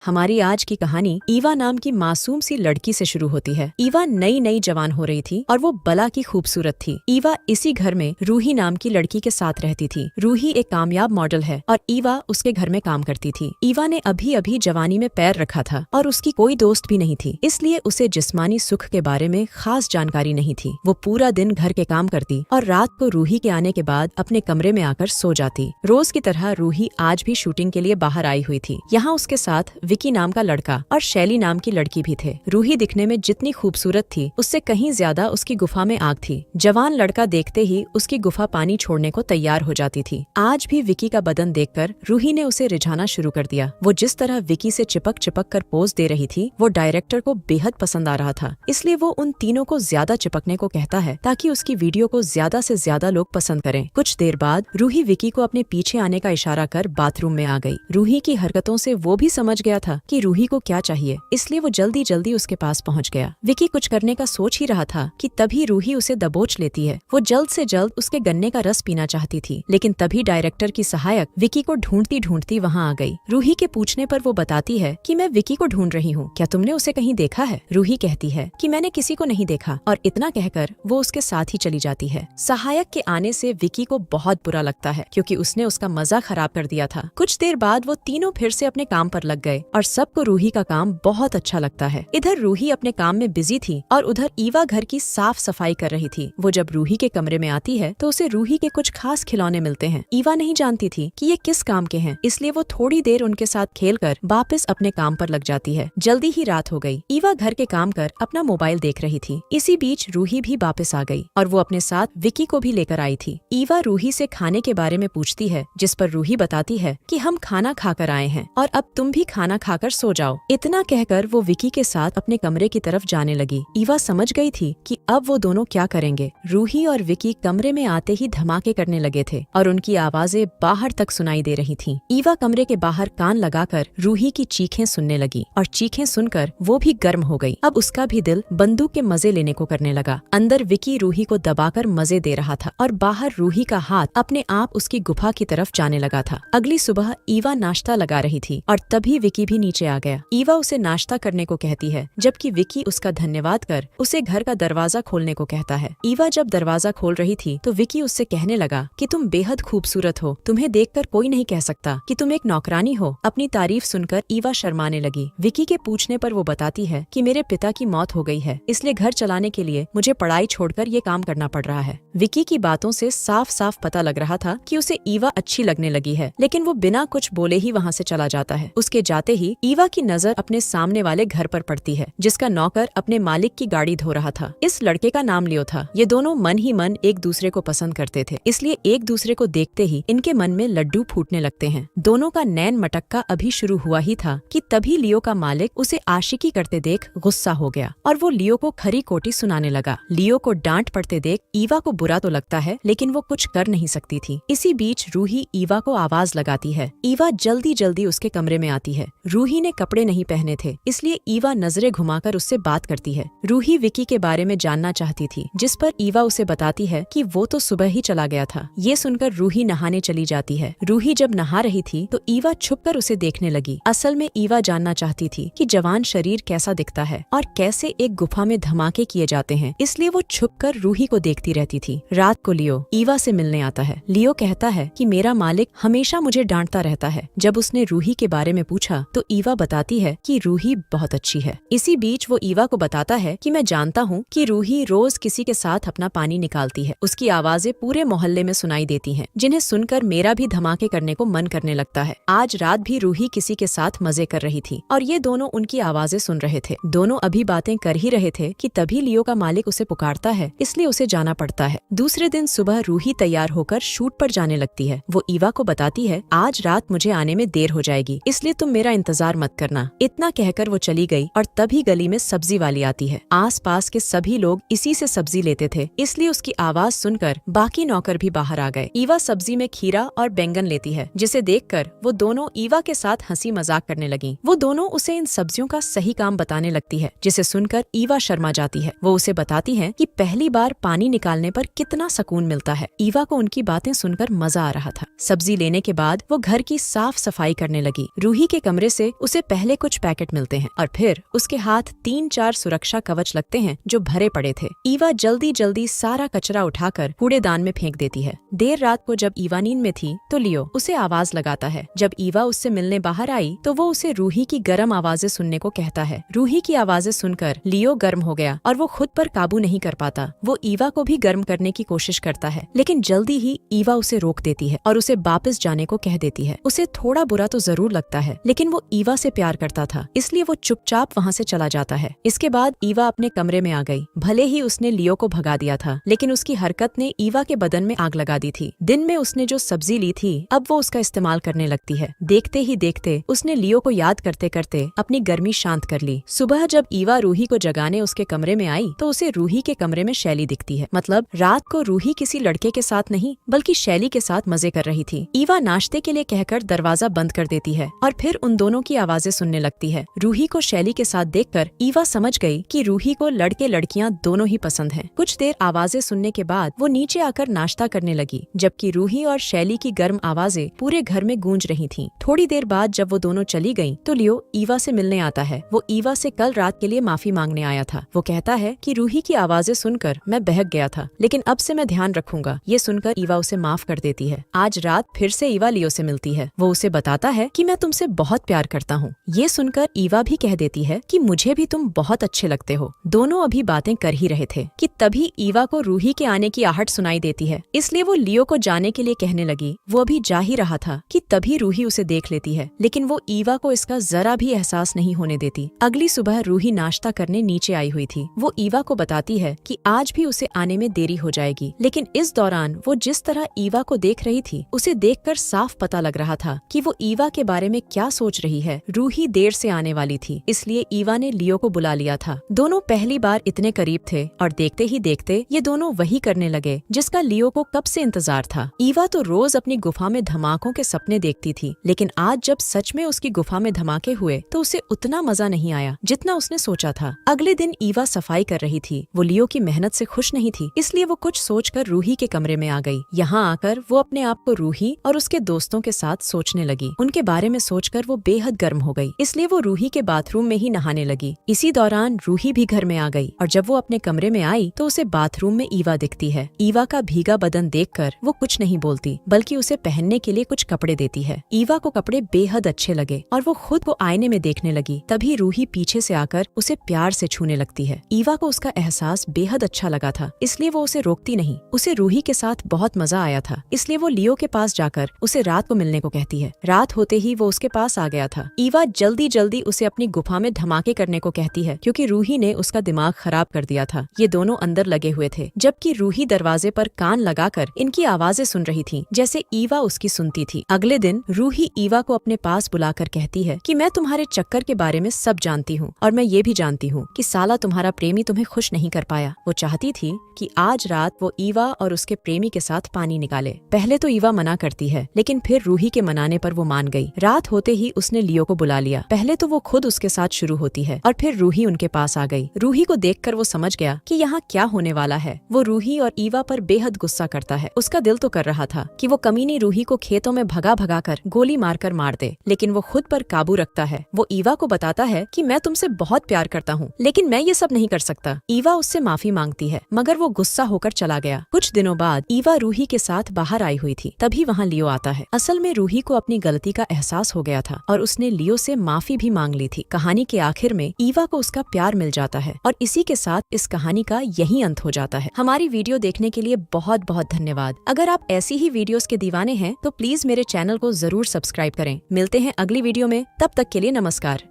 हमारी आज की कहानी ईवा नाम की मासूम सी लड़की से शुरू होती है। ईवा नई नई जवान हो रही थी और वो बला की खूबसूरत थी। ईवा इसी घर में रूही नाम की लड़की के साथ रहती थी। रूही एक कामयाब मॉडल है और ईवा उसके घर में काम करती थी। ईवा ने अभी अभी जवानी में पैर रखा था और उसकी कोई दोस्त भी नहीं थी, इसलिए उसे जिस्मानी सुख के बारे में खास जानकारी नहीं थी। वो पूरा दिन घर के काम करती और रात को रूही के आने के बाद अपने कमरे में आकर सो जाती। रोज की तरह रूही आज भी शूटिंग के लिए बाहर आई हुई थी। यहाँ उसके साथ विकी नाम का लड़का और शैली नाम की लड़की भी थे। रूही दिखने में जितनी खूबसूरत थी उससे कहीं ज्यादा उसकी गुफा में आग थी। जवान लड़का देखते ही उसकी गुफा पानी छोड़ने को तैयार हो जाती थी। आज भी विकी का बदन देखकर रूही ने उसे रिझाना शुरू कर दिया। वो जिस तरह विकी से चिपक चिपक कर पोज दे रही थी वो डायरेक्टर को बेहद पसंद आ रहा था, इसलिए वो उन तीनों को ज्यादा चिपकने को कहता है ताकि उसकी वीडियो को ज्यादा से ज्यादा लोग पसंद करें। कुछ देर बाद रूही विकी को अपने पीछे आने का इशारा कर बाथरूम में आ गई। रूही की हरकतों से वो भी समझ गया था कि रूही को क्या चाहिए, इसलिए वो जल्दी जल्दी उसके पास पहुंच गया। विकी कुछ करने का सोच ही रहा था कि तभी रूही उसे दबोच लेती है। वो जल्द से जल्द उसके गन्ने का रस पीना चाहती थी, लेकिन तभी डायरेक्टर की सहायक विकी को ढूंढती ढूंढती वहाँ आ गई। रूही के पूछने पर वो बताती है कि मैं विकी को ढूंढ रही हूँ, क्या तुमने उसे कहीं देखा है? रूही कहती है कि मैंने किसी को नहीं देखा और इतना कहकर वो उसके साथ ही चली जाती है। सहायक के आने से विकी को बहुत बुरा लगता है क्योंकि उसने उसका मजा खराब कर दिया था। कुछ देर बाद वो तीनों फिर से अपने काम पर लग गए और सबको रूही का काम बहुत अच्छा लगता है। इधर रूही अपने काम में बिजी थी और उधर ईवा घर की साफ सफाई कर रही थी। वो जब रूही के कमरे में आती है तो उसे रूही के कुछ खास खिलौने मिलते हैं। ईवा नहीं जानती थी कि ये किस काम के हैं, इसलिए वो थोड़ी देर उनके साथ खेलकर वापस अपने काम पर लग जाती है। जल्दी ही रात हो गई। ईवा घर के काम कर अपना मोबाइल देख रही थी। इसी बीच रूही भी वापस आ गई और वो अपने साथ विकी को भी लेकर आई थी। ईवा रूही से खाने के बारे में पूछती है, जिस पर रूही बताती है कि हम खाना खाकर आए हैं और अब तुम भी खाना खाकर सो जाओ। इतना कहकर वो विकी के साथ अपने कमरे की तरफ जाने लगी। ईवा समझ गई थी कि अब वो दोनों क्या करेंगे। रूही और विकी कमरे में आते ही धमाके करने लगे थे और उनकी आवाजें बाहर तक सुनाई दे रही थीं। ईवा कमरे के बाहर कान लगाकर रूही की चीखें सुनने लगी और चीखें सुनकर वो भी गर्म हो गई। अब उसका भी दिल बंदूक के मजे लेने को करने लगा। अंदर विकी रूही को दबाकर मजे दे रहा था और बाहर रूही का हाथ अपने आप उसकी गुफा की तरफ जाने लगा था। अगली सुबह ईवा नाश्ता लगा रही थी और तभी विकी भी नीचे आ गया। ईवा उसे नाश्ता करने को कहती है, जबकि विकी उसका धन्यवाद कर उसे घर का दरवाजा खोलने को कहता है। ईवा जब दरवाजा खोल रही थी तो विकी उससे कहने लगा कि तुम बेहद खूबसूरत हो, तुम्हें देखकर कोई नहीं कह सकता कि तुम एक नौकरानी हो। अपनी तारीफ सुनकर ईवा शर्माने लगी। विकी के पूछने पर वो बताती है कि मेरे पिता की मौत हो गई है, इसलिए घर चलाने के लिए मुझे पढ़ाई छोड़कर ये काम करना पड़ रहा है। विकी की बातों से साफ साफ पता लग रहा था कि उसे ईवा अच्छी लगने लगी है, लेकिन वो बिना कुछ बोले ही वहाँ से चला जाता है। उसके जाते ही ईवा की नजर अपने सामने वाले घर पर पड़ती है, जिसका नौकर अपने मालिक की गाड़ी धो रहा था। इस लड़के का नाम लियो था। ये दोनों मन ही मन एक दूसरे को पसंद करते थे, इसलिए एक दूसरे को देखते ही इनके मन में लड्डू फूटने लगते हैं। दोनों का नैन मटक्का अभी शुरू हुआ ही था कि तभी लियो का मालिक उसे आशिकी करते देख गुस्सा हो गया और वो लियो को खरी खोटी सुनाने लगा। लियो को डांट पड़ते देख ईवा को बुरा तो लगता है, लेकिन वो कुछ कर नहीं सकती थी। इसी बीच रूही ईवा को आवाज लगाती है। ईवा जल्दी जल्दी उसके कमरे में आती है। रूही ने कपड़े नहीं पहने थे, इसलिए ईवा नजरें घुमाकर उससे बात करती है। रूही विकी के बारे में जानना चाहती थी, जिस पर ईवा उसे बताती है कि वो तो सुबह ही चला गया था। ये सुनकर रूही नहाने चली जाती है। रूही जब नहा रही थी तो ईवा छुपकर उसे देखने लगी। असल में ईवा जानना चाहती थी कि जवान शरीर कैसा दिखता है और कैसे एक गुफा में धमाके किए जाते हैं, इसलिए वो छुपकर रूही को देखती रहती थी। रात को लियो ईवा से मिलने आता है। लियो कहता है कि मेरा मालिक हमेशा मुझे डांटता रहता है। जब उसने रूही के बारे में पूछा तो ईवा बताती है कि रूही बहुत अच्छी है। इसी बीच वो ईवा को बताता है कि मैं जानता हूँ कि रूही रोज किसी के साथ अपना पानी निकालती है। उसकी आवाजें पूरे मोहल्ले में सुनाई देती हैं, जिन्हें सुनकर मेरा भी धमाके करने को मन करने लगता है। आज रात भी रूही किसी के साथ मजे कर रही थी और ये दोनों उनकी आवाजें सुन रहे थे। दोनों अभी बातें कर ही रहे थे कि तभी लियो का मालिक उसे पुकारता है, इसलिए उसे जाना पड़ता है। दूसरे दिन सुबह रूही तैयार होकर शूट पर जाने लगती है। वो ईवा को बताती है, आज रात मुझे आने में देर हो जाएगी, इसलिए तुम मेरा इंतजार मत करना। इतना कहकर वो चली गई और तभी गली में सब्जी वाली आती है। आस पास के सभी लोग इसी से सब्जी लेते थे, इसलिए उसकी आवाज सुनकर बाकी नौकर भी बाहर आ गए। ईवा सब्जी में खीरा और बैंगन लेती है, जिसे देखकर वो दोनों ईवा के साथ हंसी मजाक करने लगी। वो दोनों उसे इन सब्जियों का सही काम बताने लगती है, जिसे सुनकर ईवा शर्मा जाती है। वो उसे बताती है कि पहली बार पानी निकालने पर कितना सुकून मिलता है। ईवा को उनकी बातें सुनकर मजा आ रहा था। सब्जी लेने के बाद वो घर की साफ सफाई करने लगी। रूही के कमरे से उसे पहले कुछ पैकेट मिलते हैं और फिर उसके हाथ 3-4 सुरक्षा कवच लगते हैं जो भरे पड़े थे। ईवा जल्दी जल्दी सारा कचरा उठाकर कूड़ेदान में फेंक देती है। देर रात को जब ईवा नींद में थी तो लियो उसे आवाज लगाता है। जब ईवा उससे मिलने बाहर आई तो वो उसे रूही की गर्म आवाजें सुनने को कहता है। रूही की आवाजें सुनकर लियो गर्म हो गया और वो खुद पर काबू नहीं कर पाता। वो ईवा को भी गर्म करने की कोशिश करता है, लेकिन जल्दी ही ईवा उसे रोक देती है और उसे वापस जाने को कह देती है। उसे थोड़ा बुरा तो जरूर लगता है, लेकिन वो ईवा से प्यार करता था, इसलिए वो चुपचाप वहाँ से चला जाता है। इसके बाद ईवा अपने कमरे में आ गई। भले ही उसने लियो को भगा दिया था, लेकिन उसकी हरकत ने ईवा के बदन में आग लगा दी थी। दिन में उसने जो सब्जी ली थी अब वो उसका इस्तेमाल करने लगती है। देखते ही देखते उसने लियो को याद करते करते अपनी गर्मी शांत कर ली। सुबह जब ईवा रूही को जगाने उसके कमरे में आई तो उसे रूही के कमरे में शैली दिखती है। मतलब रात को रूही किसी लड़के के साथ नहीं बल्कि शैली के साथ मजे कर रही थी। ईवा नाश्ते के लिए कहकर दरवाजा बंद कर देती है और फिर उन दोनों की आवाजें सुनने लगती है। रूही को शैली के साथ देखकर ईवा समझ गई कि रूही को लड़के लड़कियां दोनों ही पसंद हैं। कुछ देर आवाजें सुनने के बाद वो नीचे आकर नाश्ता करने लगी, जबकि रूही और शैली की गर्म आवाजें पूरे घर में गूंज रही थीं। थोड़ी देर बाद जब वो दोनों चली गईं, तो लियो ईवा से मिलने आता है। वो ईवा से कल रात के लिए माफी मांगने आया था। वो कहता है कि रूही की आवाजें सुनकर मैं बहक गया था, लेकिन अब से मैं ध्यान रखूंगा। ये सुनकर ईवा उसे माफ कर देती है। आज रात फिर से ईवा लियो से मिलती है। वो उसे बताता है कि मैं तुमसे बहुत प्यार करता हूँ। ये सुनकर ईवा भी कह देती है कि मुझे भी तुम बहुत अच्छे लगते हो। दोनों अभी बातें कर ही रहे थे कि तभी ईवा को रूही के आने की आहट सुनाई देती है, इसलिए वो लियो को जाने के लिए कहने लगी। वो अभी जा ही रहा था कि तभी रूही उसे देख लेती है, लेकिन वो ईवा को इसका जरा भी एहसास नहीं होने देती। अगली सुबह रूही नाश्ता करने नीचे आई हुई थी। वो ईवा को बताती है कि आज भी उसे आने में देरी हो जाएगी, लेकिन इस दौरान वो जिस तरह ईवा को देख रही थी उसे देखकर साफ पता लग रहा था कि वो ईवा के बारे में क्या सोच रही है। रूही देर से आने वाली थी, इसलिए ईवा ने लियो को बुला लिया था। दोनों पहली बार इतने करीब थे और देखते ही देखते ये दोनों वही करने लगे जिसका लियो को कब से इंतजार था। ईवा तो रोज अपनी गुफा में धमाकों के सपने देखती थी, लेकिन आज जब सच में उसकी गुफा में धमाके हुए तो उसे उतना मजा नहीं आया जितना उसने सोचा था। अगले दिन ईवा सफाई कर रही थी। वो लियो की मेहनत से खुश नहीं थी, इसलिए वो कुछ सोचकर रूही के कमरे में आ गई। यहाँ आकर वो अपने आप को रूही और उसके दोस्तों के साथ सोचने लगी। उनके बारे में सोचकर वो बेहद गर्म हो गई, इसलिए वो रूही के बाथरूम में ही नहाने लगी। इसी दौरान रूही भी घर में आ गई और जब वो अपने कमरे में आई तो उसे बाथरूम में ईवा दिखती है। ईवा का भीगा बदन देखकर वो कुछ नहीं बोलती, बल्कि उसे पहनने के लिए कुछ कपड़े देती है। ईवा को कपड़े बेहद अच्छे लगे और वो खुद को आईने में देखने लगी। तभी रूही पीछे से आकर उसे प्यार से छूने लगती है। ईवा को उसका एहसास बेहद अच्छा लगा था, इसलिए वो उसे रोकती नहीं। उसे रूही के साथ बहुत मजा आया था, इसलिए वो लियो के पास जाकर उसे रात को मिलने को कहती है। रात होते ही वो उसके पास आ गया था। ईवा जल्दी जल्दी उसे अपनी गुफा में धमाके करने को कहती है, क्योंकि रूही ने उसका दिमाग खराब कर दिया था। ये दोनों अंदर लगे हुए थे, जबकि रूही दरवाजे पर कान लगाकर इनकी आवाजें सुन रही थी, जैसे ईवा उसकी सुनती थी। अगले दिन रूही ईवा को अपने पास बुलाकर कहती है कि मैं तुम्हारे चक्कर के बारे में सब जानती हूँ और मैं ये भी जानती हूँ कि साला तुम्हारा प्रेमी तुम्हें खुश नहीं कर पाया। वो चाहती थी कि आज रात वो ईवा और उसके प्रेमी के साथ पानी निकाले। पहले तो ईवा मना करती है, लेकिन फिर रूही के मनाने पर वो मान गई। रात होते ही उसने लियो को बुला लिया। पहले तो वो खुद उसके साथ शुरू होती है और फिर रूही उनके पास आ गई। रूही को देखकर वो समझ गया कि यहाँ क्या होने वाला है। वो रूही और ईवा पर बेहद गुस्सा करता है। उसका दिल तो कर रहा था कि वो कमीनी रूही को खेतों में भगा भगा कर गोली मारकर मार दे, लेकिन वो खुद पर काबू रखता है। वो ईवा को बताता है कि मैं तुमसे बहुत प्यार करता हूँ, लेकिन मैं ये सब नहीं कर सकता। ईवा उससे माफी मांगती है, मगर वो गुस्सा होकर चला गया। कुछ दिनों बाद ईवा रूही के साथ बाहर आई हुई थी, तभी वहाँ लियो आता है। असल में रूही को अपनी गलती का एहसास हो गया था और उसने लियो से माफी भी मांग ली थी। कहानी के आखिर में ईवा को उसका प्यार मिल जाता है और इसी के साथ इस कहानी का यही अंत हो जाता है। हमारी वीडियो देखने के लिए बहुत बहुत धन्यवाद। अगर आप ऐसी ही वीडियोस के दीवाने हैं तो प्लीज मेरे चैनल को जरूर सब्सक्राइब करें। मिलते हैं अगली वीडियो में, तब तक के लिए नमस्कार।